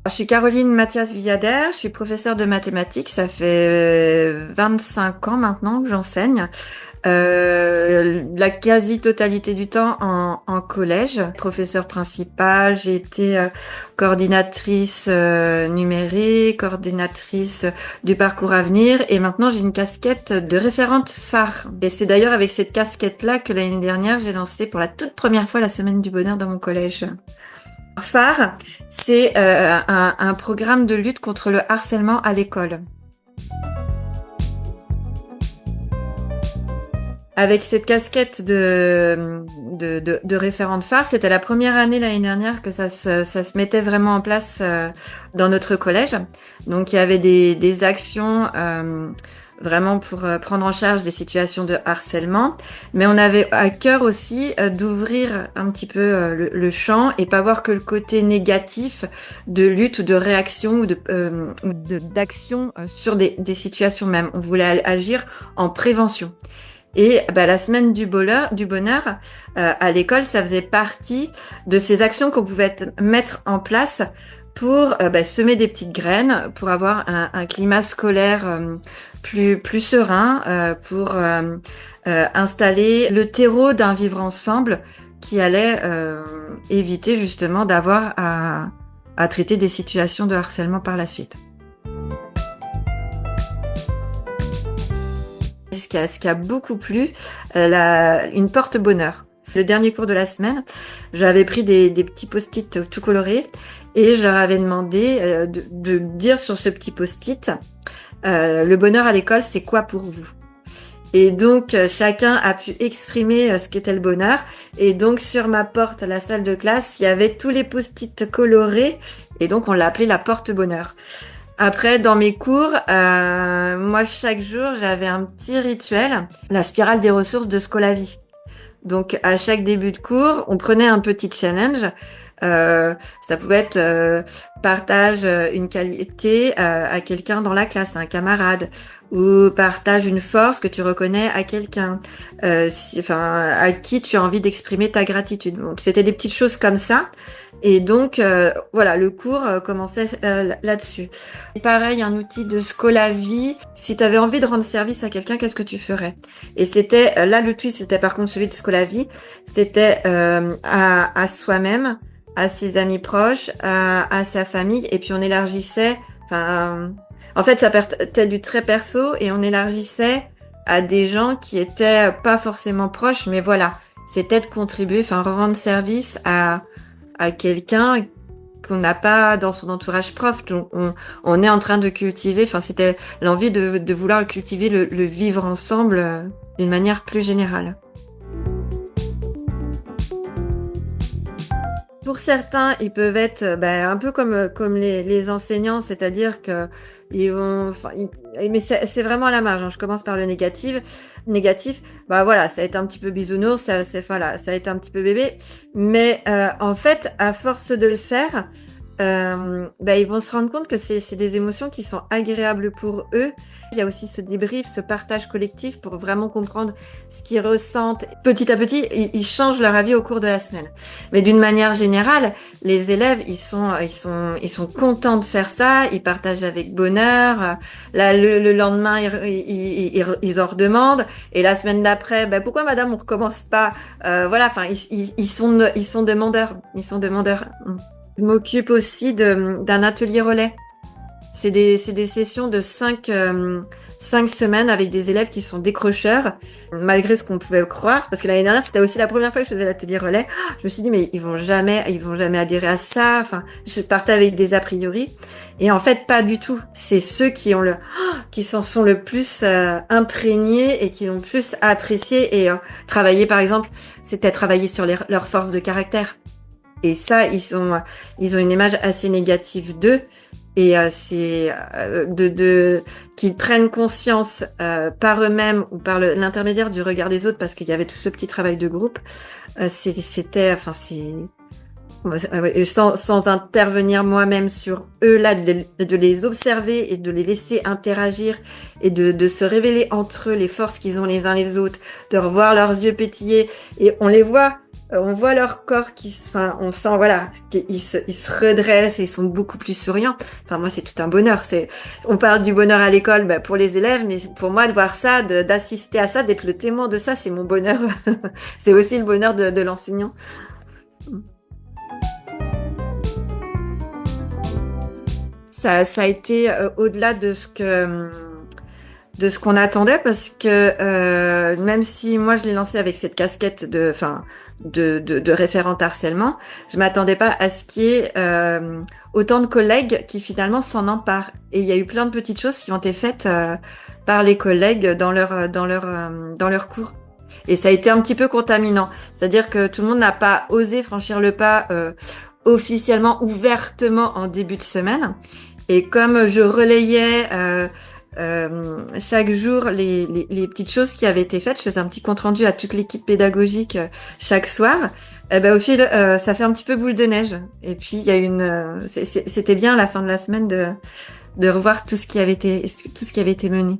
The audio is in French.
Je suis Caroline Mathias-Villader, je suis professeure de mathématiques, ça fait 25 ans maintenant que j'enseigne. La quasi-totalité du temps en collège. Professeure principale, j'ai été coordinatrice numérique, coordinatrice du parcours à venir et maintenant j'ai une casquette de référente phare. Et c'est d'ailleurs avec cette casquette-là que l'année dernière j'ai lancé pour la toute première fois la Semaine du bonheur dans mon collège. Phare, c'est un programme de lutte contre le harcèlement à l'école. Avec cette casquette de référente phare, c'était la première année l'année dernière que ça se mettait vraiment en place dans notre collège. Donc il y avait des actions vraiment pour prendre en charge des situations de harcèlement. Mais on avait à cœur aussi d'ouvrir un petit peu le champ et pas voir que le côté négatif de lutte ou de réaction ou d'action sur des situations même. On voulait agir en prévention. Et bah, la semaine du bonheur à l'école, ça faisait partie de ces actions qu'on pouvait mettre en place pour semer des petites graines, pour avoir un climat scolaire plus serein, pour installer le terreau d'un vivre ensemble qui allait éviter justement d'avoir à traiter des situations de harcèlement par la suite. Ce qui a beaucoup plu, une porte-bonheur. Le dernier cours de la semaine, j'avais pris des petits post-it tout colorés et je leur avais demandé de dire sur ce petit post-it le bonheur à l'école, c'est quoi pour vous? Et donc, chacun a pu exprimer ce qu'était le bonheur. Et donc, sur ma porte à la salle de classe, il y avait tous les post-it colorés. Et donc, on l'a appelé la porte-bonheur. Après, dans mes cours, moi, chaque jour, j'avais un petit rituel, la spirale des ressources de Scolavi. Donc, à chaque début de cours, on prenait un petit challenge. Ça pouvait être partage une qualité à quelqu'un dans la classe, à un camarade, ou partage une force que tu reconnais à quelqu'un, à qui tu as envie d'exprimer ta gratitude. Donc, c'était des petites choses comme ça. Et donc, voilà, le cours commençait là-dessus. Et pareil, un outil de Scolavi. Si tu avais envie de rendre service à quelqu'un, qu'est-ce que tu ferais? Et c'était, là, l'outil, c'était par contre celui de Scolavi. C'était à soi-même, à ses amis proches, à sa famille. Et puis, on élargissait... en fait, ça partait du très perso et on élargissait à des gens qui étaient pas forcément proches. Mais voilà, c'était de contribuer, rendre service à quelqu'un qu'on n'a pas dans son entourage proche. Donc, on est en train de cultiver, c'était l'envie de vouloir cultiver le vivre ensemble d'une manière plus générale. Pour certains, ils peuvent être un peu comme les enseignants, c'est-à-dire que ils vont, mais c'est vraiment à la marge. Hein. Je commence par le négatif, bah voilà, ça a été un petit peu bisounours, voilà, ça a été un petit peu bébé, mais en fait, à force de le faire, ils vont se rendre compte que c'est des émotions qui sont agréables pour eux. Il y a aussi ce débrief, ce partage collectif pour vraiment comprendre ce qu'ils ressentent. Petit à petit, ils changent leur avis au cours de la semaine. Mais d'une manière générale, les élèves, ils sont contents de faire ça, ils partagent avec bonheur. Là, le lendemain, ils en redemandent. Et la semaine d'après, pourquoi madame, on recommence pas? Voilà, ils sont demandeurs. Ils sont demandeurs. Je m'occupe aussi d'un atelier relais. C'est des sessions de 5 semaines avec des élèves qui sont décrocheurs, malgré ce qu'on pouvait croire. Parce que l'année dernière, c'était aussi la première fois que je faisais l'atelier relais. Je me suis dit, mais ils vont jamais adhérer à ça. Je partais avec des a priori. Et en fait, pas du tout. C'est ceux qui s'en sont le plus imprégnés et qui l'ont le plus apprécié. Et travailler, par exemple, c'était travailler sur leur force de caractère. Et ça, ils ont une image assez négative d'eux. Et c'est qu'ils prennent conscience par eux-mêmes ou par l'intermédiaire du regard des autres, parce qu'il y avait tout ce petit travail de groupe. Et sans intervenir moi-même sur eux, là, de les observer et de les laisser interagir et de se révéler entre eux les forces qu'ils ont les uns les autres, de revoir leurs yeux pétiller et on voit leur corps enfin, on sent, voilà, ils se redressent et ils sont beaucoup plus souriants. Enfin, moi, c'est tout un bonheur. On parle du bonheur à l'école, bah, pour les élèves, mais pour moi, de voir ça, d'assister à ça, d'être le témoin de ça, c'est mon bonheur. C'est aussi le bonheur de l'enseignant. Ça a été au-delà de ce qu'on attendait parce que même si moi je l'ai lancé avec cette casquette de référente harcèlement, je m'attendais pas à ce qu'il y ait autant de collègues qui finalement s'en emparent. Et il y a eu plein de petites choses qui ont été faites par les collègues dans leur cours. Et ça a été un petit peu contaminant. C'est-à-dire que tout le monde n'a pas osé franchir le pas officiellement, ouvertement en début de semaine. Et comme je relayais chaque jour les petites choses qui avaient été faites, je faisais un petit compte rendu à toute l'équipe pédagogique chaque soir. Eh ben, au fil, ça fait un petit peu boule de neige. Et puis il y a c'était bien à la fin de la semaine de revoir tout ce qui avait été mené.